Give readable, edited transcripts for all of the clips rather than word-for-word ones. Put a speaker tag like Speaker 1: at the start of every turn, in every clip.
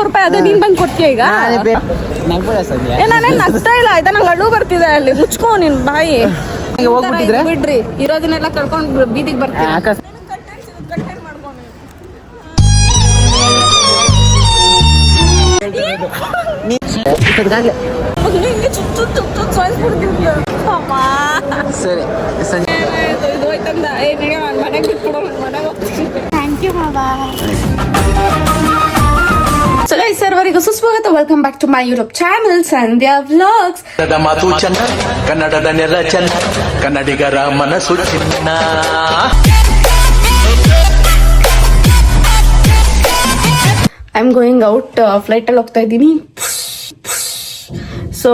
Speaker 1: ರೂಪಾಯಿ ಅದೇ ನೀನ್ ಬಂದ್ ಕೊಡ್ತೀಯ ಈಗ? ನಾನೇನ್ ನಗ್ತಾ ಇಲ್ಲ ಆಯ್ತಾ, ನಂಗೆ ಅಳು ಬರ್ತಿದೆ. ಅಲ್ಲಿ ಮುಚ್ಕೋ ನಿನ್ ಬಾಯಿ.
Speaker 2: ಹೋಗ್ಬಿಟ್ಟಿದ್ರೆ
Speaker 1: ಬಿಡ್ರಿ, ಇರೋದನ್ನೆಲ್ಲ ಕಳ್ಕೊಂಡು ಬೀದಿಗೆ ಬರ್ತೀನಿ.
Speaker 2: ಸರಿ
Speaker 1: ಸರ್ವರಿಗೂ ಸುಸ್ವಾಗತ. Welcome back to my YouTube channel Sandhya vlogs.
Speaker 3: ಮಾತು ಚಂದ, ಕನ್ನಡದ ನೆಲ ಚಂದ, ಕನ್ನಡಿಗರ ಮನಸ್ಸು ಚಿನ್ನ.
Speaker 1: I am going out. Flight ಅಲ್ಲಿ ಹೋಗ್ತಾ ಇದ್ದೀನಿ. ಸೊ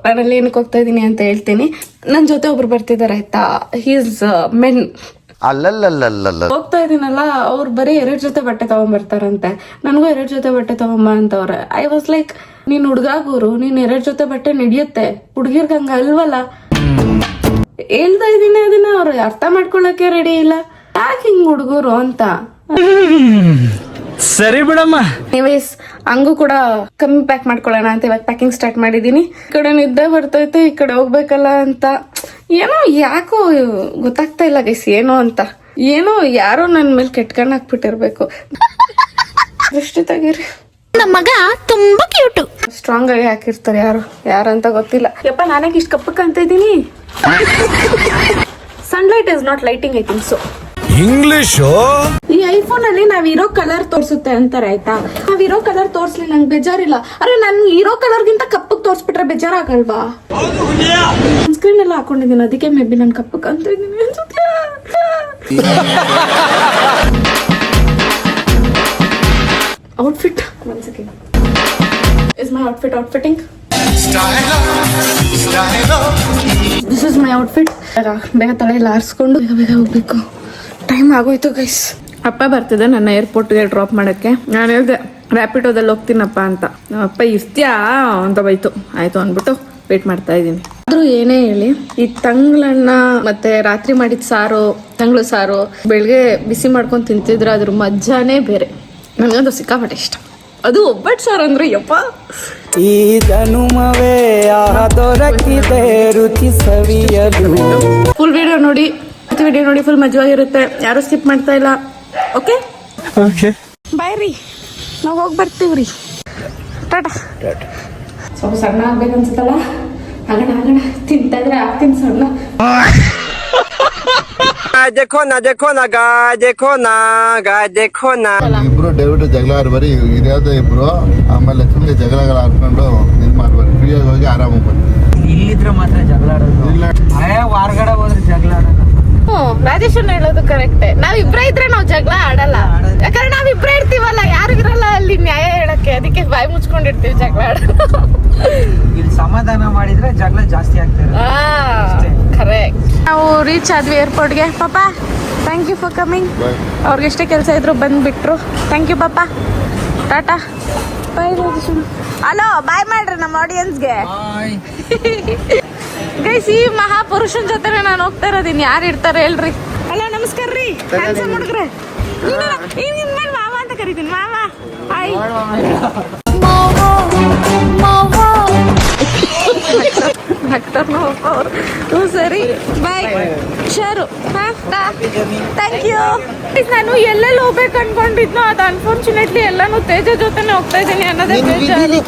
Speaker 1: ನಾನಲ್ಲಿ ಏನಕ್ಕೆ ಹೋಗ್ತಾ ಇದ್ದೀನಿ ಅಂತ ಹೇಳ್ತೀನಿ. ನನ್ನ ಜೊತೆ ಒಬ್ರು ಬರ್ತಿದಾರೆ ಆಯ್ತಾ. He's men. ಹೋಗ್ತಾ ಇದೀನಲ್ಲ, ಅವ್ರು ಬರೀ 2 ಜೊತೆ ಬಟ್ಟೆ ತಗೊಂಡ್ಬರ್ತಾರಂತೆ. ನನಗೂ 2 ಜೊತೆ ಬಟ್ಟೆ ತಗೊಂಬ ಅಂತವ್ರೆ. ಐ ವಾಸ್ ಲೈಕ್, ನೀನ್ ಹುಡ್ಗಾಗೋರು, ನೀನ್ 2 ಜೊತೆ ಬಟ್ಟೆ ನಡೆಯುತ್ತೆ, ಹುಡ್ಗಿರ್ಗ ಹಂಗ ಅಲ್ವಲ್ಲ. ಹೇಳ್ತಾ ಇದೀನಿ ಅದನ್ನ, ಅವ್ರು ಅರ್ಥ ಮಾಡ್ಕೊಳಕ್ಕೆ ರೆಡಿ ಇಲ್ಲ. ಯಾಕೆ ಹಿಂಗ್ ಹುಡ್ಗರು ಅಂತ.
Speaker 2: ಸರಿ ಬಿಡಮ್ಮ.
Speaker 1: ಎನಿವೇಸ್, ಹಂಗೂ ಕೂಡ ಕಮ್ಮಿ ಪ್ಯಾಕ್ ಮಾಡ್ಕೊಳ್ಳೋಣ ಅಂತ ಇವಾಗ ಪ್ಯಾಕಿಂಗ್ ಸ್ಟಾರ್ಟ್ ಮಾಡಿದೀನಿ. ಈ ಕಡೆ ನಿದ್ದೆ ಬರ್ತೈತೆ, ಈ ಕಡೆ ಹೋಗ್ಬೇಕಲ್ಲ ಅಂತ. ಏನೋ ಯಾಕೋ ಗೊತ್ತಾಗ್ತಾ ಇಲ್ಲ ಗೈಸ್, ಏನೋ ಅಂತ. ಏನೋ ಯಾರೋ ನನ್ ಮೇಲೆ ಕೆಟ್ಕಣ್ ಹಾಕ್ಬಿಟ್ಟಿರ್ಬೇಕು. ದೃಷ್ಟಿ ತೆಗೀರಿ.
Speaker 4: ನಮ್ಮ ಮಗ ತುಂಬಾ ಕ್ಯೂಟು.
Speaker 1: ಸ್ಟ್ರಾಂಗ್ ಆಗಿ ಹಾಕಿರ್ತಾರೆ. ಯಾರಂತ ಗೊತ್ತಿಲ್ಲ. ಯಪ್ಪ, ನಾನಾಗ ಇಷ್ಟು ಕಪ್ಪಕ್ಕೆ ಅಂತ ಇದ್ದೀನಿ. Sunlight is not lighting, I think so.
Speaker 2: English
Speaker 1: ಈ ಐಫೋನ್ ಅಲ್ಲಿ ನಾವ್ ಇರೋ ಕಲರ್ ತೋರ್ಸುತ್ತೆ ಅಂತಾರೆ ಆಯ್ತಾ. ನಾವ್ ಇರೋ ಕಲರ್ ತೋರ್ಸ್ಲಿ, ನಂಗೆ ಬೇಜಾರಿಲ್ಲ. ಅರೆ, ನನ್ ಇರೋ ಕಲರ್ ಗಿಂತ ಕಪ್ಪಗ್ ತೋರ್ಸ್ಬಿಟ್ರೆ ಬೇಜಾರಾಗಲ್ವಾ? ಸ್ಕ್ರೀನ್ ಎಲ್ಲ ಹಾಕೊಂಡಿದ್ದೀನಿ, ಅದಕ್ಕೆ ಮೇ ಬಿ ನನ್ ಕಪ್ಪಗ್ ಅಂತ ಇದೀನಿ ಅನ್ಸುತ್ತೆ. Outfit one second. Is my outfit outfitting? This is my outfit. ಬೇಗ ತಲೆ ಎಲ್ಲ ಆರಿಸ್ಕೊಂಡು ಬೇಗ ಹೋಗ್ಬೇಕು. ಟೈಮ್ ಆಗೋಯ್ತು ಗೈಸ್. ಅಪ್ಪ ಬರ್ತಿದ್ದೆ ನನ್ನ ಏರ್ಪೋರ್ಟ್ಗೆ ಡ್ರಾಪ್ ಮಾಡಕ್ಕೆ. ನಾನು ಹೇಳಿದೆ ರ್ಯಾಪಿಡೋದಲ್ಲಿ ಹೋಗ್ತೀನಪ್ಪ ಅಂತ. ಅಪ್ಪ ಇರ್ತೀಯಾ ಅಂತ ಬೈತು. ಆಯ್ತು ಅಂದ್ಬಿಟ್ಟು ವೇಟ್ ಮಾಡ್ತಾ ಇದ್ದೀನಿ. ಆದ್ರೂ ಏನೇ ಹೇಳಿ, ಈ ತಂಗ್ಳನ್ನ ಮತ್ತೆ ರಾತ್ರಿ ಮಾಡಿದ ಸಾರು, ತಂಗ್ಳು ಸಾರು ಬೆಳಗ್ಗೆ ಬಿಸಿ ಮಾಡ್ಕೊಂಡು ತಿಂತಿದ್ರೆ ಅದ್ರ ಮಜ್ಜಾನೇ ಬೇರೆ. ನನಗಂತೂ ಸಿಕ್ಕಾಪಟ್ಟೆ ಇಷ್ಟ. ಅದು ಒಬ್ಬಟ್ಟು ಸಾರು ಅಂದ್ರೆ ಯಪ್ಪ.
Speaker 2: ಈ ಜನುಮವೇ ದೊರಕಿದೆ ರುಚಿ ಸವಿಯಲು.
Speaker 1: ಫುಲ್ ವಿಡಿಯೋ ನೋಡಿ, ಫುಲ್ ಮಜವಾಗಿರುತ್ತೆ. ಯಾರು ಸ್ಕಿಪ್ ಮಾಡ್ತಾ ಇಲ್ಲ. ಓಕೆ ಬಾಯ್ ರೀ, ನಾವು ಹೋಗಿ ಬರ್ತೀವ್ರಿ. ಟಾಟಾ. ಸ್ವಲ್ಪ ಸಣ್ಣ ಆಗ್ಬೇಕನ್ಸುತ್ತಲ್ಲ. ಆಗಣ ತಿಂತಾ ಇದ್ರೆ ಆಗ್ತೀನಿ ಸಣ್ಣ.
Speaker 5: ಇಬ್ರು ದಯವಿಟ್ಟು ಜಗಳ ಆಡ್ಬಾರಿ. ಇದ್ಯಾವ್ದು ಇಬ್ರು ಆಮೇಲೆ ಸುಮ್ಮನೆ ಜಗಳಗಳು ಆಡ್ಕೊಂಡು ಇದು ಮಾಡ್ಬಾರಿ. ಫ್ರೀಯಾಗಿ ಹೋಗಿ ಆರಾಮಾಗಿ ಬನ್ನಿ.
Speaker 2: ಇಲ್ಲಿದ್ರೆ ಮಾತ್ರ ಜಗಳ ಆಡೋದು, ಹೊರಗಡೆ ಹೋದ್ರೆ ಜಗಳ ಆಡೋದು.
Speaker 1: ರಾಜೇಶ್ ಹೇಳೋದು ಕರೆಕ್ಟ್. ನಾವಿಬ್ರೇ ಇದ್ರೆ ನಾವ್ ಜಗಳ ಆಡಲ್ಲ. ಯಾಕಂದ್ರೆ ನಾವಿಬ್ರೇ ಇರ್ತೀವಲ್ಲ, ಯಾರು ಇರಲ್ಲ ಅಲ್ಲಿ ನ್ಯಾಯ ಹೇಳಕ್ಕೆ. ಅದಕ್ಕೆ ಬಾಯಿ ಮುಚ್ಕೊಂಡಿರ್ತೀವಿ, ಜಗಳ ಆಡಲ್ಲ.
Speaker 2: ಇಲ್ಲಿ ಸಮಾಧಾನ ಮಾಡಿದ್ರೆ ಜಗಳ ಜಾಸ್ತಿ ಆಗ್ತದೆ.
Speaker 1: ಕರೆಕ್ಟ್. ನಾವು ರೀಚ್ ಆದ್ವಿ ಏರ್ಪೋರ್ಟ್ಗೆ. ಪಾಪ ಥ್ಯಾಂಕ್ ಯು ಫಾರ್ ಕಮಿಂಗ್. ಅವ್ರಿಗೆ ಎಷ್ಟೇ ಕೆಲಸ ಇದ್ರು ಬಂದ್ಬಿಟ್ರು. ಥ್ಯಾಂಕ್ ಯು ಪಾಪ. ಟಾಟಾ ಬಾಯ್. ಹಲೋ ಬಾಯ್ ಮಾಡ್ರಿ ನಮ್ಮ ಆಡಿಯನ್ಸ್ಗೆ. ಗೈಸ್, ಈ ಮಹಾಪುರುಷನ್ ಜೊತೆ ನಾನು ಹೋಗ್ತಾ ಇರೋದೀನಿ. ಯಾರು ಇರ್ತಾರೆ ಹೇಳ್ರಿ. ಹಲೋ ನಮಸ್ಕಾರ ರೀ. ಹ್ಯಾಂಡ್ಸಮ್ ಹುಡುಗ್ರೆ. ಮಾವ ಅಂತ ಕರಿತೀನಿ. ಮಾವ ಹಾಯ್. ಸರಿ ಬಾಯ್. ಶರು. Thank you. ನಾನು ಎಲ್ಲೆಲ್ಲಿ ಹೋಗ್ಬೇಕು ಅನ್ಕೊಂಡಿದ್ನೋ ಅದು ಅನ್ಫಾರ್ಚುನೇಟ್ಲಿ ಎಲ್ಲಾನು ತೇಜ ಜೊತೆನೆ ಹೋಗ್ತಾ ಇದ್ದೀನಿ ಅನ್ನೋದೇ ಬೇಜಾರು.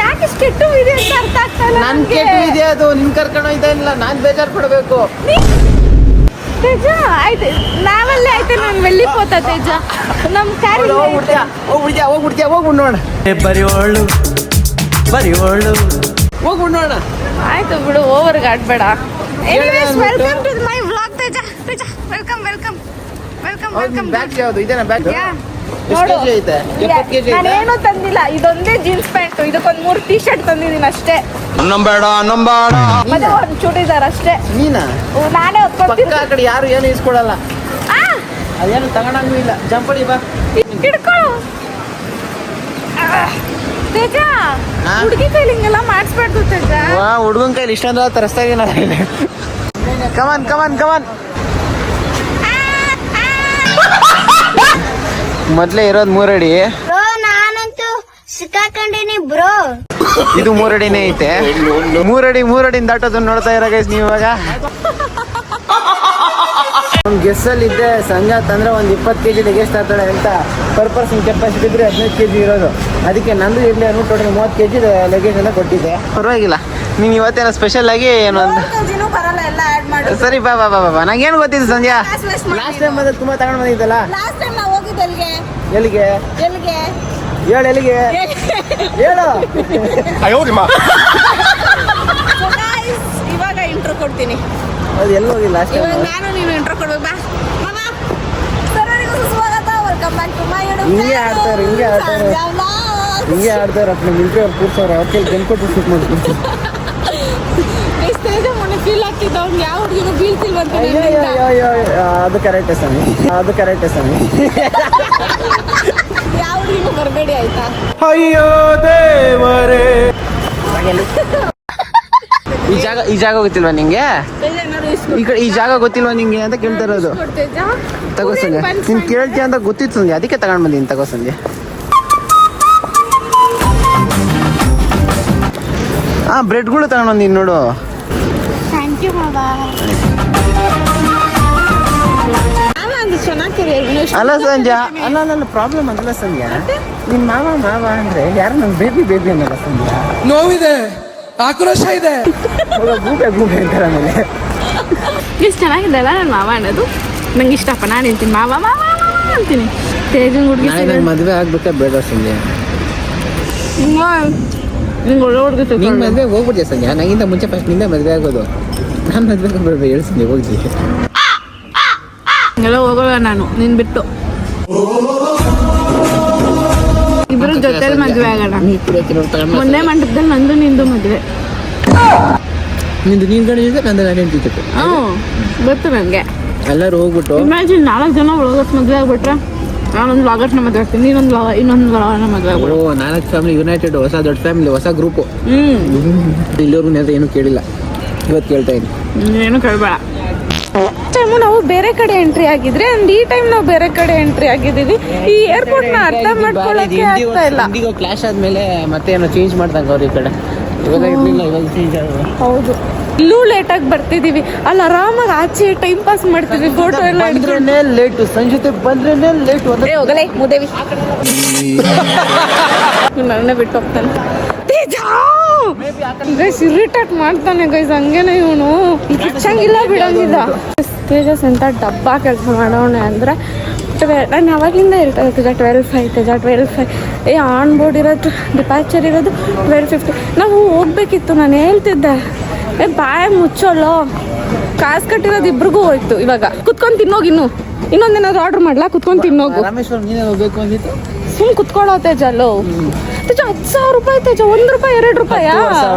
Speaker 1: ಯಾಕೆ ಇಷ್ಟು ಕೆಟ್ಟು ಇದೆ ಅಂತ ಅರ್ಥ ಆಗ್ತಾ ಇಲ್ಲ.
Speaker 2: ನನ್ ಕೆಟ್ಟು ಇದೆ ಅದು, ನಿನ್ ಕರ್ಕೊಂಡು ಹೋಯ್ತಾ ಇಲ್ಲ. ನಾನ್ ಬೇಜಾರು ಪಡ್ಬೇಕು.
Speaker 1: ತೇಜ ಆಯ್ತು, ನಾವಲ್ಲೇ ಆಯ್ತು. ನಾನು వెళ్ళిపోతా ತೇಜ. ನಮ್ ಕಾರ್
Speaker 2: ಹೋಗ್ಬಿಡ್ತೀಯ ಹೋಗ್ಬಿಡ್ ನೋಡ. ಬರಿವೋಳು ಹೋಗ್ಬಿಡ್
Speaker 1: ಆಯ್ತು ಬಿಡು, ಓವರ್ಗೆ ಆಡ್ಬೇಡ. Anyways, welcome to my vlog. Teja welcome.
Speaker 2: Bag ಯಾವುದು ಇದೇನಾ? ಬ್ಯಾಗ್
Speaker 1: ನೋಡು, ನಾನೇನು ತಂದಿಲ್ಲ. ಇದೊಂದೇ ಜೀನ್ಸ್ ಪ್ಯಾಂಟ್, ಇದಕ್ಕೊಂದ್ 3 ಟೀ ಶರ್ಟ್ ತಂದಿದ್ದೀನಿ ಅಷ್ಟೇ.
Speaker 3: ನಂಬೇಡ
Speaker 1: ಮತ್ತೆ ಒಂದ್ ಚೂಡಿದಾರ್ ಅಷ್ಟೇ.
Speaker 2: ನೀನಾ?
Speaker 1: ನಾನೇ ಹೊತ್ಕೊಡ್ತೀನಿ.
Speaker 2: ಆ ಕಡೆ ಯಾರು ಏನು ಇಸ್ಕೊಡಲ್ಲ. ಅದೇನು ತಗೊಳಂಗೂ ಇಲ್ಲ. ಜಂಪಡಿ ಬಾ,
Speaker 1: ಹಿಡ್ಕೊಳ್ಳು. ತೇಜ, ಹುಡುಗಿ ಕೈಲಿ ಹಿಂಗೆಲ್ಲ ಮಾಡಿಸ್ಬಾರ್ದು ತೇಜ.
Speaker 2: ಹುಡುಗನ ಕೈಲಿ ಇಷ್ಟೊಂದು ತರಿಸ್ತಾ ಇದೀನಿ. ಕಮನ್ ಮೊದ್ಲೇ ಇರೋದು 3 ಅಡಿ.
Speaker 4: ನಾನು ಸಿಕ್ಕಾಕೊಂಡೇನಿ ಬ್ರೋ.
Speaker 6: ಇದು 3 ಅಡಿನೇ ಐತೆ. 3 ಅಡಿ ದಾಟೋದನ್ನ ನೋಡ್ತಾ ಇರೋ ಗೈಸ್ ನೀವು ಇವಾಗ. ಗೆಸ್ಸಲ್ಲಿ ಇದ್ದೆ ಸಂಜೆ ತಂದ್ರೆ ಒಂದು 20 kg ಲಗೇಜ್ ತರ್ತಾಳೆ ಅಂತ. ಪರ್ ಪರ್ಸನ್ ಕೆಪಾಸಿಟಿ ಇದ್ರೆ 15 kg ಇರೋದು. ಅದಕ್ಕೆ ನಂದು ಇರಲಿ ಅನ್ನೋ ಟೋಟಲ್ 30 kg ಲಗೇಜ್ ಎಲ್ಲ ಕೊಟ್ಟಿದ್ದೆ. ಪರವಾಗಿಲ್ಲ, ನೀನು ಇವತ್ತೇನೋ ಸ್ಪೆಷಲ್ ಆಗಿ ಏನೋ ಸರಿ ಬಾ ಬಾ ಬಾ ಬಾ. ನಂಗೇನು ಗೊತ್ತಿದ್ದು ಸಂಜೆ ಲಾಸ್ಟ್ ಟೈಮ್ ಬಂದ ತುಂಬಾ ತಗೊಂಡು ಬಂದಿದ್ದಲ್ಲ. ಎಲ್ಲಿಗೆ ಹೇಳು ಎಲ್ಲಿಗೆ ಹೇಳು.
Speaker 1: ಇವಾಗ ಇಂಟ್ರೋ ಕೊಡ್ತೀನಿ.
Speaker 6: ಅದು ಎಲ್ಲಿ ಹೋಗಿಲ್ಲ ಲಾಸ್ಟ್
Speaker 1: ಇವಾಗ
Speaker 6: ಟೈಮ್.
Speaker 1: ನಾನು ನೀನು ಇಂಟ್ರೋ ಕೊಡ್ಬೇಕು. ಬಾ ಸ್ವಾಗತ, welcome back to my YouTube
Speaker 6: ಹಿಂಗೆ ಆಡ್ತಾರೆ ಅಪ್ಪ ಮಿಲ್ಟ್ರಿ ಅವ್ರು ಕೂರ್ಸೋರು. ಅವ್ರ ಕೈಲಿ ಬೆನ್ಕೊಟ್ಟು ಶೂಟ್ ಮಾಡ್ತೀನಿ.
Speaker 1: ಸ್ಟೇಜ್ ಮೊನ್ನೆ ಫೀಲ್ ಆಗ್ತಿದ್ದ ಅವ್ನು ಯಾವ ಹುಡುಗಿನೂ ಬೀಳ್ತಿಲ್ವಂತ.
Speaker 6: ಅದು ಕರೆಕ್ಟೇ ಸ್ವಾಮಿ.
Speaker 1: ಯಾವ ಹುಡುಗಿನೂ ಬರಬೇಡಿ ಆಯ್ತಾ.
Speaker 3: ಅಯ್ಯೋ ದೇವರೇ.
Speaker 6: ಈ ಜಾಗ ಗೊತ್ತಿಲ್ವಾ ನಿಂಗೆ? ಈ ಕಡೆ ಈ ಜಾಗ ಗೊತ್ತಿಲ್ವಾ ನಿಂಗೆ ಅಂತ ಕೇಳ್ತಾ ಇರೋದು. ತಗೋ ಸಂಜೆ, ನೀನ್ ಕೇಳ್ತೀಯ ಅಂತ ಗೊತ್ತಿತ್ತು ಸಂಜೆ, ಅದಕ್ಕೆ ತಗೊಂಡ್ ಬಂದೀನಿ. ತಗೋ ಸಂಜೆ. ಬ್ರೆಡ್ಗಳು ತಗೊಂಡ್ ಬಂದೀನಿ ನೋಡು.
Speaker 1: ಥ್ಯಾಂಕ್ ಯು ಮಾವಾ. ಚೆನ್ನಾಗಿ
Speaker 6: ಅಲ್ಲ ಸಂಜೆ, ಅಲ್ಲ ನನ್ನ ಪ್ರಾಬ್ಲಮ್ ಅಂತಲ್ಲ ಸಂಜೆ. ನಿನ್ ಮಾವ ಅಂದ್ರೆ ಯಾರು ನನ್ ಬೇಬಿ ಅನ್ನಲ್ಲ ಸಂಜೆ.
Speaker 3: ನೋವಿದೆ, ಆಕ್ರೋಶ ಇದೆ.
Speaker 6: ಗೂಬೆ ಅಂತಾರೆ ಆಮೇಲೆ.
Speaker 1: ಎಷ್ಟು ಚೆನ್ನಾಗಿದೆ ಅಲ್ಲ ನನ್ನ ಮಾವ ಅನ್ನೋದು. ನಂಗೆ ಇಷ್ಟಪ್ಪ. ನಾನು ಹೇಳ್ತೀನಿ ಮಾವ ಅಂತೀನಿ. ತೇಜನ್ ಹುಡುಗಿ
Speaker 6: ಮದ್ವೆ ಆಗ್ಬೇಕಾ ಬೇಡ ಸಂಜೆ?
Speaker 1: ನಿಂಗೆ ಒಳ್ಳೆ ಹುಡುಗಿ
Speaker 6: ನಿಂಗೆ ಮದ್ವೆ ಹೋಗ್ಬಿಡ್ತೀಯ ಸಂಜೆ. ನನಗಿಂತ ಮುಂಚೆ ಫಸ್ಟ್ ನಿಂದ ಮದ್ವೆ ಆಗೋದು. ನಾನು ಮದ್ವೆ ಬೇಡ ಹೇಳಿ ಸಂಜೆ ಹೋಗ್ತೀವಿ.
Speaker 1: ಎಲ್ಲ ಹೋಗೋಲ್ಲ ನಾನು ನಿನ್ ಬಿಟ್ಟು. ಇಬ್ರು ಜೊತೆಲಿ ಮದ್ವೆ ಆಗೋಣ. ಮೊನ್ನೆ ಮಂಟಪದಲ್ಲಿ ನಂದು ನಿಂದು ಮದ್ವೆ.
Speaker 6: ನಿಂದು ನೀನ್ ಗಂಡ ಜೊತೆ ನಂದು ನನ್ನ ಜೊತೆ.
Speaker 1: ಗೊತ್ತು ನನಗೆ.
Speaker 6: ಎಲ್ಲರೂ ಹೋಗ್ಬಿಟ್ಟು
Speaker 1: ಇಮ್ಯಾಜಿನ್ 4 ಜನ ವ್ಲಾಗರ್ಸ್ ಮದ್ವೆ ಆಗ್ಬಿಟ್ರೆ ನಾನೊಂದು ವ್ಲಾಗರ್ಸ್ನ ಮದ್ವೆ ಆಗ್ತೀನಿ, ಇನ್ನೊಂದು ವ್ಲಾಗರ್ನ ಮದ್ವೆ ಆಗ್ಬಿಡು.
Speaker 6: 4 ಫ್ಯಾಮಿಲಿ ಯುನೈಟೆಡ್, ಹೊಸ ದೊಡ್ಡ ಫ್ಯಾಮಿಲಿ, ಹೊಸ ಗ್ರೂಪು. ಇಲ್ಲಿವರೆಗೂ ನೆನಪು ಏನು ಕೇಳಿಲ್ಲ, ಇವತ್ತು ಕೇಳ್ತಾ ಇದ್ದೀನಿ.
Speaker 1: ಏನು ಕೇಳಬೇಡ. ಟೈಮು ನಾವು ಬೇರೆ ಕಡೆ ಎಂಟ್ರಿ ಆಗಿದ್ರೆ ಈ ಟೈಮ್ ನಾವು ಬೇರೆ ಕಡೆ ಎಂಟ್ರಿ ಆಗಿದ್ದೀವಿ. ಈ ಏರ್ಪೋರ್ಟ್ ನ ಅರ್ಥ ಮಾಡ್ಕೊಳ್ಳೋಕೆ ಆಗ್ತಾ ಇಲ್ಲ.
Speaker 6: ಇಂಡಿಗೋ ಕ್ಲಾಶ್ ಆದ್ಮೇಲೆ ಮತ್ತೆ ಏನೋ ಚೇಂಜ್ ಮಾಡ್ದಂಗ ಅವ್ರ ಈ ಕಡೆ. ಇವಾಗ ಇರ್ಲಿಲ್ಲ, ಇವಾಗ ಚೇಂಜ್ ಆಗ.
Speaker 1: ಹೌದು, ಇಲ್ಲೂ ಲೇಟಾಗಿ ಬರ್ತಿದೀವಿ. ಅಲ್ಲಿ ಆರಾಮಾಗಿ ಆಚೆ ಟೈಮ್ ಪಾಸ್ ಮಾಡ್ತೀವಿ. ಫೋಟೋ ಎಲ್ಲ
Speaker 6: ಬಂದ್ರೇನೆ ಲೇಟು, ಸಂಜೆ ಬಂದ್ರೇನೆ ಲೇಟು.
Speaker 1: ಹೋಗಲೇ ಮುದೇವಿ ನನ್ನೇ ಬಿಟ್ಟು ಹೋಗ್ತಾನೆ. ಗೈಸ್ ಇರಿಟೇಟ್ ಮಾಡ್ತಾನೆ ಗೈಸ್. ಹಂಗೇನೆ ಇವನು ಕಿಚ್ಚಂಗಿಲ್ಲ ಬಿಡಂಗಿಲ್ಲ. ತೇಜಸ್ ಅಂತ ಡಬ್ಬ ಕೆಲಸ ಮಾಡೋಣ ಅಂದ್ರೆ ನಾನು ಯಾವಾಗಲಿಂದ ಹೇಳ್ತಾರೆ ತೇಜ 12:05 ಆನ್ ಬೋರ್ಡ್ ಇರೋದು, ಡಿಪಾರ್ಚರ್ ಇರೋದು 12:50. ನಾವು ಹೋಗ್ಬೇಕಿತ್ತು. ನಾನು ಹೇಳ್ತಿದ್ದೆ ಬಾಯ್ ಮುಚ್ಚೋಲ್ಲೋ, ಕಾಸು ಕಟ್ಟಿರೋದು ಇಬ್ರಿಗೂ ಹೋಯ್ತು. ಇವಾಗ ಕುತ್ಕೊಂಡು ತಿನ್ನೋಗಿ. ಇನ್ನೊಂದೇನಾದ್ರು ಆರ್ಡರ್ ಮಾಡ್ಲಾ? ಕುತ್ಕೊಂಡು ತಿನ್ನೋಗು.
Speaker 6: ರಾಮೇಶ್ವರ ನೀನೇ ಹೋಗ್ಬೇಕು ಅಂದಿತ್ತು.
Speaker 1: ಸುಮ್ ಕುತ್ಕೊಳ್ಳೋ ತೇಜ. ಅಲ್ಲೋ ತೇಜ 10,000 ರೂಪಾಯಿ ತೇಜ. 1 ರೂಪಾಯಿ 2 ರೂಪಾಯಾ?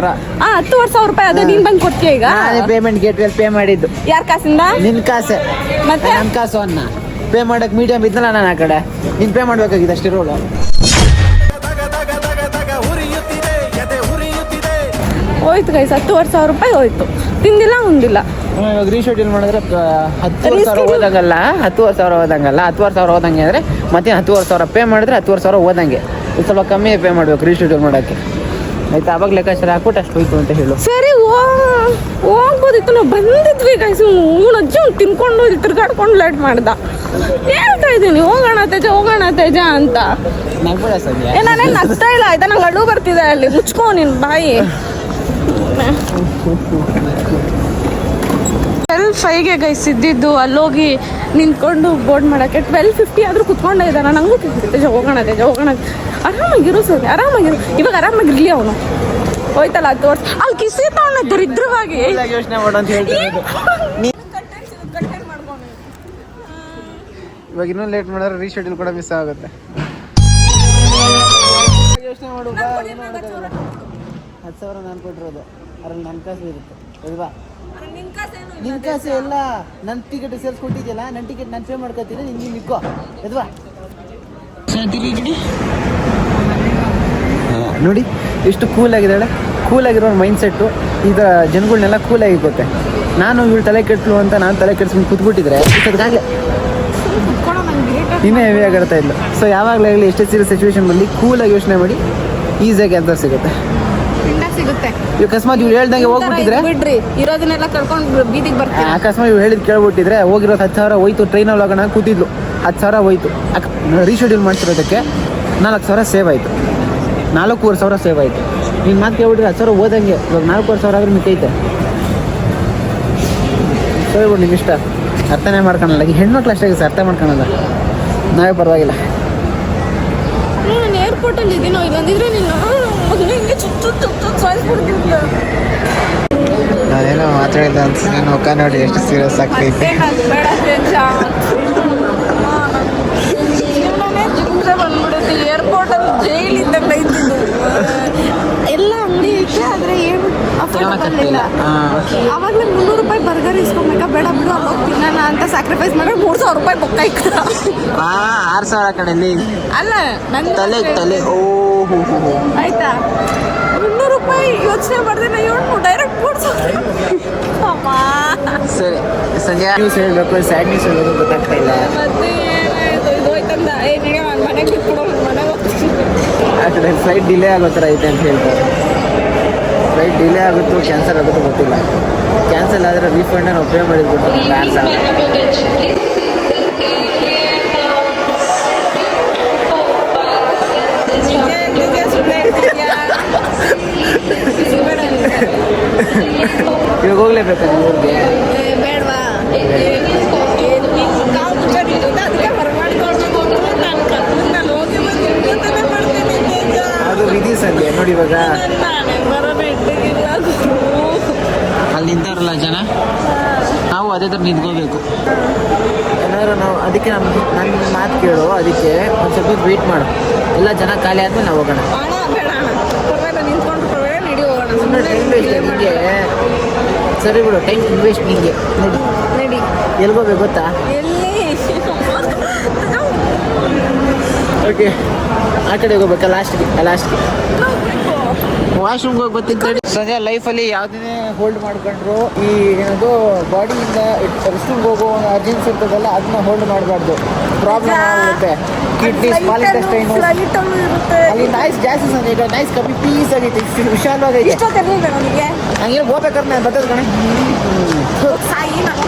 Speaker 1: 10,000 ರೂಪಾಯಿ. ಅದೇ ನೀನ್ ಬಂದು ಕೊಡ್ತೀಯ ಈಗ?
Speaker 6: ಪೇಮೆಂಟ್ ಗೇಟ್ವೇಲ್ ಪೇ ಮಾಡಿದ್ದು.
Speaker 1: ಯಾರ ಕಾಸಿಂದ?
Speaker 6: ನಿನ್ ಕಾಸೆ.
Speaker 1: ಮತ್ತೆ
Speaker 6: ನನ್ನ ಕಾಸು ಅನ್ನ ಪೇ ಮಾಡಕ್ ಮೀಡಿಯಂ ಇದ್ನಲ್ಲ ನಾನು ಆ ಕಡೆ. ನೀನ್ ಪೇ ಮಾಡ್ಬೇಕಾಗಿದೆ ಅಷ್ಟೇ ರೋಳು.
Speaker 1: ಹೋಯ್ತು ಗೈಸ್, 10,500 ರೂಪಾಯಿ ಹೋಯ್ತು. ತಿಂದಿಲ್ಲ ಉಂದಿಲ್ಲ.
Speaker 6: ಇವಾಗ ರೀಶೆಡ್ಯೂಲ್ ಮಾಡಿದ್ರೆ 10,000 ಹೋದಂಗಲ್ಲ, 10,000 ಹೋದಂಗಲ್ಲ. 10,000 ಹೋದಂಗೆ ಅಂದರೆ ಮತ್ತೆ 10,000 ಪೇ ಮಾಡಿದ್ರೆ 10,000 ಹೋದಂಗೆ. ಸ್ವಲ್ಪ ಕಮ್ಮಿ ಪೇ ಮಾಡ್ಬೇಕು ರೀಶೆಡ್ಯೂಲ್ ಮಾಡೋಕ್ಕೆ. ಆಯ್ತು, ಅವಾಗ ಲೆಕ್ಕಾಚಾರ ಹಾಕ್ಬಿಟ್ಟು ಅಷ್ಟು ಹೋಯ್ತು ಅಂತ ಹೇಳು.
Speaker 1: ಸರಿ ಹೋಗ್ಬೋದಿತ್ತು. ನಾವು ಬಂದಿದ್ವಿ ಗೈಸ್. ಅಜ್ಜಿ ತಿನ್ಕೊಂಡು ಇಲ್ಲಿ ತಿರ್ಗಾಡ್ಕೊಂಡು ಲೇಟ್ ಮಾಡ್ದ. ಹೇಳ್ತಾ ಇದ್ದೀನಿ ಹೋಗೋಣ ತೇಜ ಅಂತ.
Speaker 6: ನಗ್ಬೇಡ ಸಂಜೆ.
Speaker 1: ನಾನೇನು ನಗ್ತಾ ಇಲ್ಲ ಆಯ್ತಾ. ನಂಗೆ ಅಳು ಬರ್ತಿದೆ. ಅಲ್ಲಿ ಮುಚ್ಕೋ ನಿನ್ ಬಾಯಿ. 12:05 ಗೈಸ್ ಇದ್ದಿದ್ದು. ಅಲ್ಲೋಗಿ ನಿಂತ್ಕೊಂಡು ಬೋರ್ಡ್ ಮಾಡೋಕ್ಕೆ 12:50 ಆದರೂ ಕುತ್ಕೊಂಡೇ ಇದ್ದಾನೆ. ನನಗೂ ತೇಜ ಹೋಗೋಣ ಆರಾಮಾಗಿರು ಸರಿ, ಆರಾಮಾಗಿರು. ಇವಾಗ ಆರಾಮಾಗಿರ್ಲಿ ಅವನು. ಹೋಯ್ತಲ್ಲ 10 ವರ್ಷ ಅಲ್ಲಿ ಕಿಸಿ ತಗೊಂಡ ದರಿದ್ರವಾಗಿ
Speaker 6: ಯೋಚನೆ ಮಾಡು ಅಂತ ಹೇಳ್ತಿರೋದು. ಇವಾಗ ಇನ್ನೂ ಲೇಟ್ ಮಾಡಿದ್ರೆ ರೀಶೆಡ್ಯೂಲ್ ಕೂಡ ಮಿಸ್ ಆಗುತ್ತೆ. ಯೋಚನೆ ಮಾಡು. 10,000 ನಾನು ಕೊಟ್ಟಿರೋದು, ಅದ್ರಲ್ಲಿ ನನ್ನ ಕಾಸು ಇರುತ್ತೆ ಅಲ್ವಾ? ನಿನ್ನ ಕಾಸು ಎಲ್ಲ. ನನ್ನ ಟಿಕೆಟ್ ಸೇಲ್ಸ್ ಕೊಟ್ಟಿದ್ಯಲ್ಲ, ನನ್ನ ಟಿಕೆಟ್ ನಾನು ಪೇ ಮಾಡ್ಕೊತೀನಿ. ನಿನ್ಗೆ ನಿಕ್ಕೋ ಅಲ್ವಾ? ನೋಡಿ ಎಷ್ಟು ಕೂಲಾಗಿದ್ದಾಳೆ. ಕೂಲಾಗಿರೋ ಮೈಂಡ್ ಸೆಟ್ಟು ಈಗ ಜನಗಳನ್ನೆಲ್ಲ ಕೂಲಾಗಿ ಗೊತ್ತೆ. ನಾನು ಇವಳು ತಲೆ ಕೆಟ್ಟಲು ಅಂತ ನಾನು ತಲೆ ಕೆಡ್ಸ್ಕೊಂಡು ಕೂತ್ಬಿಟ್ಟಿದ್ರೆ ಇಷ್ಟೊತ್ತಿಗಾಗಲೇ ಇನ್ನೂ ಹೆವಿ ಆಗಿರ್ತಾ ಇಲ್ಲ. ಸೊ ಯಾವಾಗಲೇ ಆಗಲಿ ಎಷ್ಟೇ ಸೀರಿಯಸ್ ಸಿಚುವೇಶನ್ ಬಂದು ಕೂಲಾಗಿ ಯೋಚನೆ ಮಾಡಿ ಈಸಿಯಾಗಿ ಆನ್ಸರ್ ಸಿಗುತ್ತೆ.
Speaker 1: ಸಿಗುತ್ತೆ
Speaker 6: ಇವ್ ಅಕಸ್ಮಾತ್ ಇವ್ರು ಹೇಳ್ದಂಗೆ ಹೋಗ್ಬಿಟ್ಟಿದ್ರೆ
Speaker 1: ಬಿಡ್ರಿ, ಇರೋದನ್ನೆಲ್ಲ ಕಳ್ಕೊಂಡು ಬೀದಿಗೆ ಬರ್ತೀನಿ.
Speaker 6: ಅಕಸ್ಮಾತ್ ಇವ್ರು ಹೇಳಿದ್ ಕೇಳ್ಬಿಟ್ಟಿದ್ರೆ ಹೋಗಿರೋದು 10,000 ಹೋಯ್ತು. ಟ್ರೈನಲ್ಲಿ ಹೋಗೋಣ ಕೂತಿದ್ಲು, 10,000 ಹೋಯ್ತು. ರೀಶೆಡ್ಯೂಲ್ ಮಾಡ್ತಿರೋದಕ್ಕೆ 4,000 ಸೇವ್ ಆಯಿತು, 4,500 ಸೇವ್ ಆಯಿತು. ನೀನು ಮಾತು ಕೇಳ್ಬಿಟ್ರೆ 10,000 ಹೋದಂಗೆ ಇವಾಗ 4,500 ಆದ್ರೆ ಮಿಕ್ಕೈತೆ. ಸೋಯ್ಬಿಡು, ನಿಮ್ಗೆ ಇಷ್ಟ ಅರ್ಥನೇ ಮಾಡ್ಕೊಳಲ್ಲ. ಈ ಹೆಣ್ಮಕ್ಳು ಅಷ್ಟೇ ಅರ್ಥ ಮಾಡ್ಕೊಳಲ್ಲ, ನಾವೇ ಪರವಾಗಿಲ್ಲ.
Speaker 1: ನಾನು ಏರ್ಪೋರ್ಟಲ್ಲಿ ಇದ್ದೀನೋ ಇಲ್ಲಂದಿದ್ರೆ ನೀನು ಮೊದಲು ಹಿಂಗೆ ಚುಚ್ಚು ಸಾಯಿಸ್ಬಿಡ್ತಿದ್ದೆ.
Speaker 6: ನಾನೇನೋ ಮಾತಾಡಿಲ್ಲ ಅನ್ಸುತ್ತೆ, ಮುಖ ನೋಡಿ ಎಷ್ಟು ಸೀರಿಯಸ್ ಆಗ್ತೈತೆ.
Speaker 1: ಬೇಡ ಜಿಗುಪ್ಸೆ ಬಂದ್ಬಿಡುತ್ತೆ. ಏರ್ಪೋರ್ಟಲ್ಲಿ ಜೈಲ್ ಇದ್ದಂಗೆ ಐತಿದ್ದು. ಎಲ್ಲ ಅಂಗಡಿ ಐತೆ, ಆದರೆ ಏನು ಅಫೋರ್ಡಬಲ್ ಇಲ್ಲ. ಅವಾಗಲೇ 300 ರೂಪಾಯಿ ಬರ್ಗರ್ ಇಸ್ಕೊಬೇಕಾ, ಬೇಡ ಬಿಡು ಅಲ್ಲಿ ಹೋಗಿ ತಿನ್ನೋಣ ಅಂತ ಸ್ಯಾಕ್ರಿಫೈಸ್ ಮಾಡಿ 3,000 ರೂಪಾಯಿ ಬೊಕ್ಕ ಇಕ್ಕ.
Speaker 6: 6,000 ಕಣಲ್ಲಿ
Speaker 1: ಅಲ್ಲ ನನ್ನ
Speaker 6: ತಲೆ
Speaker 1: ಆಯ್ತಾ. 300 ರೂಪಾಯಿ ಯೋಚನೆ ಮಾಡಿದೆ ನಾ ಇವನು ಡೈರೆಕ್ಟ್ 3,000.
Speaker 6: ಸರಿ ಸಂಜೆ ನ್ಯೂಸ್ ಹೇಳಬೇಕು, ಸ್ಯಾಡ್ ನ್ಯೂಸ್ ಹೇಳೋದು ಗೊತ್ತಾಗ್ತಾ ಇಲ್ಲ.
Speaker 1: ಮತ್ತೆ ಇದು ಹೋಯ್ತಂದ ಮನೆಗೆ ಬಿಟ್ಬಿಡೋ, ಮನೆಗೆ ಹೋಗ್ತೀನಿ.
Speaker 6: ಆ ಕಡೆ ಫ್ಲೈಟ್ ಡಿಲೇ ಆಗೋ ಥರ ಐತೆ ಅಂತ ಹೇಳ್ತಾರೆ. ಫ್ಲೈಟ್ ಡಿಲೇ ಆಗುತ್ತೋ ಕ್ಯಾನ್ಸಲ್ ಆಗುತ್ತೋ ಗೊತ್ತಿಲ್ಲ. ಕ್ಯಾನ್ಸಲ್ ಆದರೆ ರೀಫಂಡ್ ನಾವು ಪೇ ಮಾಡಿದ್ಬಿಟ್ಟು ಇವಾಗ ಹೋಗ್ಲೇಬೇಕಾ ನೀವು ಊರಿಗೆ?
Speaker 1: ಬೇಡವಾ,
Speaker 6: ಅದು ವಿಧಿ ಸಂಜೆ ನೋಡಿ. ಇವಾಗ ಅಲ್ಲಿ ನಿಂತಾರಲ್ಲ ಜನ, ನಾವು ಅದೇ ಥರ ನಿಂತ್ಕೋಬೇಕು. ಏನಾದ್ರು ನಾವು ಅದಕ್ಕೆ ನನ್ನ ಮಾತು ಕೇಳು, ಅದಕ್ಕೆ ಒಂದು ಸ್ವಲ್ಪ ವೆಯ್ಟ್ ಮಾಡು. ಎಲ್ಲ ಜನ ಖಾಲಿ ಆದ್ಮೇಲೆ ನಾವು ಹೋಗೋಣ. ಟೈಮ್ ವೇಸ್ಟ್ ನಿಮಗೆ. ಸರಿ ಬಿಡು, ಟೈಮ್ ಇನ್ವೆಸ್ಟ್ ನಿಮಗೆ.
Speaker 1: ನಡಿ
Speaker 6: ಎಲ್ಗೋಬೇಕು ಗೊತ್ತಾ? ಓಕೆ, ಆ ಕಡೆ ಹೋಗ್ಬೇಕಾ? ಲಾಸ್ಟ್ಗೆ ವಾಶ್ರೂಮ್ಗೆ ಹೋಗಿ ಬರ್ತೀನಿ. ಸಂಜೆ ಲೈಫಲ್ಲಿ ಯಾವುದೇ ಹೋಲ್ಡ್ ಮಾಡ್ಕೊಂಡ್ರು ಈ ಏನದು ಬಾಡಿಯಿಂದ ರೆಸ್ಟ್ರೂಮ್ಗೆ ಹೋಗೋ ಒಂದು ಅರ್ಜೆನ್ಸಿ ಇರ್ತದಲ್ಲ, ಅದನ್ನ ಹೋಲ್ಡ್ ಮಾಡಬಾರ್ದು. ಪ್ರಾಬ್ಲಮ್ ಆಗುತ್ತೆ. ಕಿಡ್ನಿ, ಸ್ಮಾಲ್ ಇಂಟೆಸ್ಟೈನ್ ಅಲ್ಲಿ ನೈಸ್ ಜಾಸ್ತಿ ಸಂಜೆ. ಈಗ ನೈಸ್ ಕಮ್ಮಿ ಪೀಸ್ ಆಗೈತೆ, ವಿಶಾಲವಾಗೈತೆ. ಹಂಗೆ ಹೋಗ್ಬೇಕಾದ್ರೆ ನಾನು ಬರ್ತದೆ ಕಣೆ.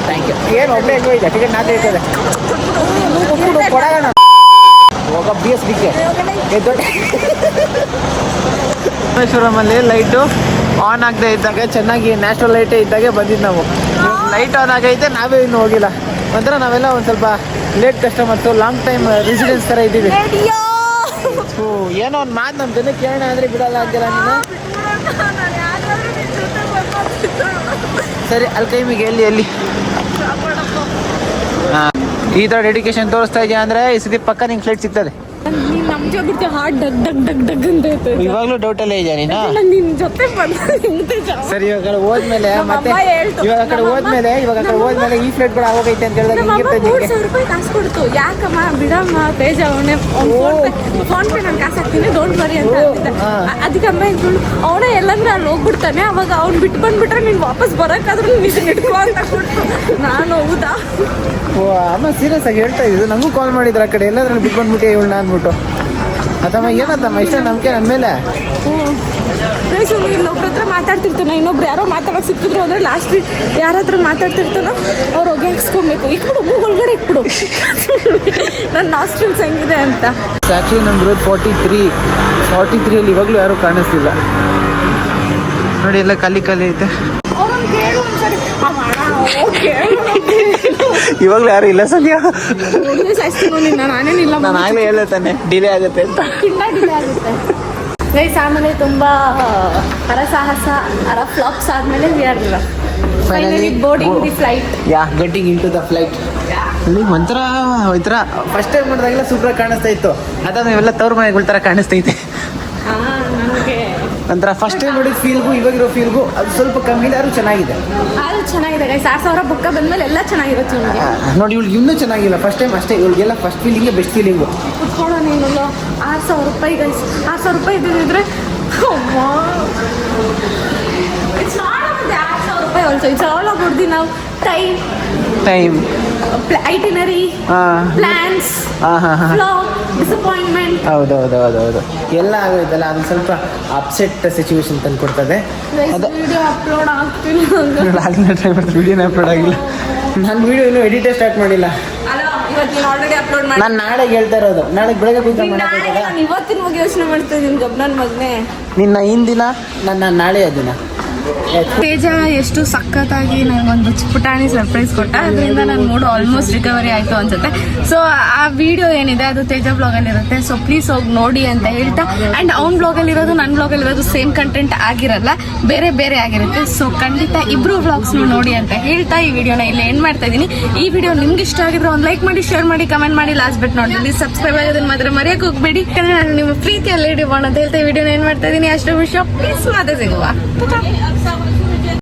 Speaker 6: Thank you. ಏನು ಒಬ್ಬನೇ ಹೆಂಗೋ ಇದೆ, ಟಿಕೆಟ್ ನಾಲ್ಕು ಇರ್ತದೆ. ಕೊಡೋಣ ಹೋಗ BSBಗೆ ರಾಮೇಶ್ವರಮಲ್ಲಿ ಲೈಟು ಆನ್ ಆಗದೆ ಇದ್ದಾಗ, ಚೆನ್ನಾಗಿ ನ್ಯಾಚುರಲ್ ಲೈಟೇ ಇದ್ದಾಗೆ ಬಂದಿದ್ದು ನಾವು. ಲೈಟ್ ಆನ್ ಆಗೈತೆ, ನಾವೇ ಇನ್ನೂ ಹೋಗಿಲ್ಲ. ಒಂಥರ ನಾವೆಲ್ಲ ಒಂದು ಸ್ವಲ್ಪ late customers, long time residence ಥರ ಇದ್ದೀವಿ. ಏನೋ ಒಂದು ಮಾತು ನಮ್ಮ ಜನ ಕೇಳೋಣ ಅಂದರೆ ಬಿಡಲ್ಲ ಅಂತೀರ ನೀನು. ಸರಿ, ಅಲ್ಲಿ ಕೈಮಿಗೆ ಎಲ್ಲಿ ಹಾಂ ಈ ಥರ ಡೆಡಿಕೇಶನ್ ತೋರಿಸ್ತಾ ಇದೆಯಾ ಅಂದರೆ ಈ ಸತಿ ಪಕ್ಕ ನಿಂಗೆ ಫ್ಲೈಟ್ ಸಿಗ್ತದೆ. ಇವಾಗಲೂ ಡೌಟಲ್ಲೇ ಇದೆಯಾ ನೀನು? ಸರಿ, ಇವಾಗ ಹೋದ್ಮೇಲೆ ಮತ್ತೆ ಇವಾಗ ಆ ಕಡೆ ಹೋದ್ಮೇಲೆ ಈ ಫ್ಲೈಟ್ ಕೂಡ ಹೋಗೈತೆ ಅಂತ ಹೇಳಿದಾಗ ಹಿಂಗಿರ್ತದೆ ನಿಮಗೆ.
Speaker 1: 3,000 ರೂಪಾಯಿ ಕಾಸು ಕೊಡ್ತು. ಯಾಕಮ್ಮ ಬಿಡಮ್ಮ, ಪೇಜ್ ಅವನೇ ಫೋನ್ ಪೇ ನಾನು ಕಾಸು ಹಾಕ್ತೀನಿ, ಡೋಂಟ್ ವರಿ ಅಂತ ಅಂತಿದ್ದೆ. ಅದಕ್ಕೆ ಅಮ್ಮ ಇಟ್ಕೊಂಡು ಅವನೇ ಎಲ್ಲಂದ್ರೆ ಅಲ್ಲಿ ಹೋಗ್ಬಿಡ್ತಾನೆ. ಅವಾಗ ಅವ್ನು ಬಿಟ್ಟು ಬಂದ್ಬಿಟ್ರೆ ನೀನು ವಾಪಸ್ ಬರೋಕ್ಕಾದ್ರೂ ನೀನು ಇಟ್ಕೋ ಅಂತ ಕೊಟ್ಟು. ನಾನು ಹೌದಾ
Speaker 6: ಅಮ್ಮ ಸೀರಿಯಸ್ ಆಗಿ ಹೇಳ್ತಾ ಇದ್ದು. ನನಗೂ ಕಾಲ್ ಮಾಡಿದ್ರು ಆ ಕಡೆ, ಎಲ್ಲಾದ್ರೂ ಬಿಟ್ಟು ಬಂದ್ಬಿಟ್ಟೆ ಇವಳನ್ನ ಅಂದ್ಬಿಟ್ಟು. ಅದಮ್ಮ ಏನತ್ತಮ್ಮ ಇಷ್ಟ ನಂಬಿಕೆ ನನ್ನ ಮೇಲೆ?
Speaker 1: ಇನ್ನೊಬ್ರ ಹತ್ರ ಮಾತಾಡ್ತಿರ್ತಾನೆ, ಇನ್ನೊಬ್ರು ಯಾರೋ ಮಾತಾಡೋಕೆ ಸಿಕ್ಕಿದ್ರು ಅಂದ್ರೆ ಲಾಸ್ಟ್ ಯಾರ ಹತ್ರ ಮಾತಾಡ್ತಿರ್ತಾನೋ ಅವ್ರು ಹೋಗಿ ಹಾಕ್ಸ್ಕೊಬೇಕು. ಇಕ್ಬಿಡು, ಒಳಗಡೆ ಇಕ್ಬಿಡು. ನನ್ನ ನಾಸ್ಟ್ರಿಲ್ಸ್ ಹೆಂಗಿದೆ ಅಂತ.
Speaker 6: ಆ್ಯಕ್ಚುಲಿ ನಮ್ದು 43 ಇವಾಗಲೂ ಯಾರೂ ಕಾಣಿಸ್ತಿಲ್ಲ ನೋಡಿ. ಎಲ್ಲ ಖಾಲಿ ಐತೆ. ಇವಾಗಲೂ ಯಾರು ಇಲ್ಲ ಸಂಜೆ.
Speaker 1: ನಾನೇನಿಲ್ಲ,
Speaker 6: ನಾನು ಆಗಲೇ ಹೇಳ್ದೆ ತಾನೆ ಡಿಲೇ ಆಗುತ್ತೆ ಅಂತ.
Speaker 1: ಗೈಸ್ ಆಮೇಲೆ ತುಂಬ ಹರಸಾಹಸ ಫ್ಲಾಪ್ಸ್ ಆದಮೇಲೆ finally boarding the flight.
Speaker 6: Getting in to the flight. ಅಲ್ಲಿ ಒಂಥರ ಫಸ್ಟ್ ಟೈಮ್ ಮಾಡಿದಾಗೆಲ್ಲ ಸೂಪರ್ ಕಾಣಿಸ್ತಾ ಇತ್ತು. ಅದಾದ ಇವೆಲ್ಲ ತವ್ರ ಮನೆಗಳ ಥರ ಕಾಣಿಸ್ತೈತೆ. ಒಂಥರ ಫಸ್ಟ್ ಟೈಮ್ ನೋಡಿದ ಫೀಲ್ಗೂ ಇವಾಗಿರೋ ಫೀಲ್ಗೂ ಅದು ಸ್ವಲ್ಪ ಕಮ್ಮಿ ಆದ್ರೂ ಚೆನ್ನಾಗಿದೆ.
Speaker 1: ಗೈಸ್ 6,000 ಬುಕ್ಕ ಬಂದ್ಮೇಲೆ ಎಲ್ಲ ಚೆನ್ನಾಗಿರುತ್ತೆ ನಿಮಗೆ.
Speaker 6: ನೋಡಿ ಇವಳಿಗೆ ಇನ್ನೂ ಚೆನ್ನಾಗಿಲ್ಲ. ಫಸ್ಟ್ ಟೈಮ್ ಅಷ್ಟೇ, ಇವಳಿಗೆಲ್ಲ ಫಸ್ಟ್ ಫೀಲಿಂಗೇ ಬೆಸ್ಟ್ ಫೀಲಿಂಗು.
Speaker 1: ಕುತ್ಕೊಳ್ಳೋ ನೀನು 6,000 ರೂಪಾಯಿ ಗೈಸ್. 6,000 ರೂಪಾಯಿ ಇದ್ದಿದ್ರೆ 6,000 ರೂಪಾಯಿ also it's all about the ನಾವು
Speaker 6: ಟೈಮ್
Speaker 1: ಐಟಿನರಿ ಪ್ಲಾನ್ಸ್ ಡಿಸಪಾಯಿಂಟ್ಮೆಂಟ್.
Speaker 6: ಹೌದು ಎಲ್ಲ ಆಗೋಯ್ತಲ್ಲ, ಅದು ಸ್ವಲ್ಪ ಅಪ್ಸೆಟ್ ಸಿಚುವೇಶನ್ ತಂದು ಕೊಡ್ತದೆ.
Speaker 1: ವಿಡಿಯೋ ಅಪ್ಲೋಡ್ ಆಗ್ತಿಲ್ಲ.
Speaker 6: ವಿಡಿಯೋನ ಅಪ್ಲೋಡ್ ಆಗಿಲ್ಲ. ನಾನು ವಿಡಿಯೋ ಇನ್ನೂ ಎಡಿಟೇ ಸ್ಟಾರ್ಟ್ ಮಾಡಿಲ್ಲ.
Speaker 1: ಇವತ್ತು ಆಲ್ರೆಡಿ ಅಪ್ಲೋಡ್ ಮಾಡಿ
Speaker 6: ನಾನು ನಾಳೆ ಹೇಳ್ತಾ ಇರೋದು, ನಾಳೆ ಬೆಳಗ್ಗೆ ಕೂತ್ಕೊಂಡು ಮಾಡೋಕ್ಕಾಗಲ್ಲ.
Speaker 1: ನಾನು ಇವತ್ತಿನ ಬಗ್ಗೆ ಯೋಚನೆ ಮಾಡ್ತಾ ಇದ್ದೀನಿ ಗಬ್ನನ್ ಮಗನೇ.
Speaker 6: ನಿನ್ನ ಹಿಂದಿನ ನನ್ನ ನಾಳೆಯ ದಿನ.
Speaker 1: ತೇಜ ಎಷ್ಟು ಸಖತ್ತಾಗಿ ನನಗೊಂದು ಪುಟಾಣಿ ಸರ್ಪ್ರೈಸ್ ಕೊಟ್ಟ, ಅದರಿಂದ ನನ್ನ ಮೂಡ್ ಆಲ್ಮೋಸ್ಟ್ ರಿಕವರಿ ಆಯಿತು ಅನ್ಸುತ್ತೆ. ಸೊ ಆ ವಿಡಿಯೋ ಏನಿದೆ ಅದು ತೇಜ ಬ್ಲಾಗಲ್ಲಿ ಇರುತ್ತೆ. ಸೊ ಪ್ಲೀಸ್ ಹೋಗಿ ನೋಡಿ ಅಂತ ಹೇಳ್ತಾ, ಆ್ಯಂಡ್ ಅವ್ನ ಬ್ಲಾಗಲ್ಲಿರೋದು ನನ್ನ ಬ್ಲಾಗಲ್ಲಿರೋದು ಸೇಮ್ ಕಂಟೆಂಟ್ ಆಗಿರಲ್ಲ, ಬೇರೆ ಬೇರೆ ಆಗಿರುತ್ತೆ. ಸೊ ಖಂಡಿತ ಇಬ್ರು ವ್ಲಾಗ್ಸ್ನು ನೋಡಿ ಅಂತ ಹೇಳ್ತಾ ಈ ವಿಡಿಯೋನ ಇಲ್ಲಿ ಎಂಡ್ ಮಾಡ್ತಾ ಇದ್ದೀನಿ. ಈ ವಿಡಿಯೋ ನಿಮ್ಗೆ ಇಷ್ಟ ಆಗಿದ್ರೆ ಒಂದು ಲೈಕ್ ಮಾಡಿ, ಶೇರ್ ಮಾಡಿ, ಕಮೆಂಟ್ ಮಾಡಿ. ಲಾಸ್ಟ್ ಬಟ್ ನೋಡಿ ಸಬ್ಸ್ಕ್ರೈಬ್ ಆಗೋದನ್ನ ಮಾತ್ರ ಮರೆಯೋಕೆ ಹೋಗ್ಬೇಡಿ. ನಾನು ನಿಮ್ಮ ಪ್ರೀತಿಯಲ್ಲಿ ಇಡೋಣ ಅಂತ ಹೇಳ್ತಾ ಈ ವಿಡಿಯೋನ ಏನು ಮಾಡ್ತಾ ಇದ್ದೀನಿ. ಅಷ್ಟು ವಿಷಯ ಪ್ಲೀಸ್ ಮತ್ತೆ ಸಿಗುವ.